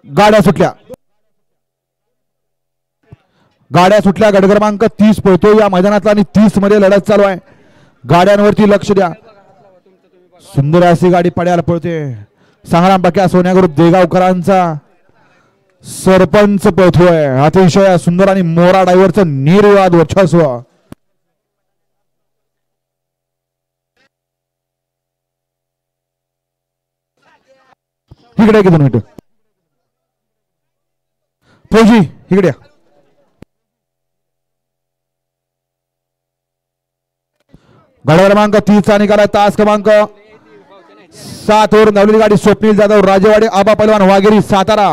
गाड्या सुटल्या गट क्रमांक 30 पळतो या मैदानातला आणि 30 मध्ये लढत चालू आहे. गाड्यांवरती लक्ष द्या. सुंदर अशी गाडी पड्याला पळते. संग्राम पक्या सोन्या ग्रुप देगावकरांचा सरपंच पळतोय. अतिशय सुंदर आणि मोरा ड्रायव्हरचं निर्विवाद वर्चस्व. इकडे 2 मिनिट फौजी इकडे. गाडी क्रमांक 30 चा निकाल तास क्रमांक 7 वरून धावलेली गाडी स्वप्नील जाधव राजेवाडी आबा पहलवान वाघेरी सातारा.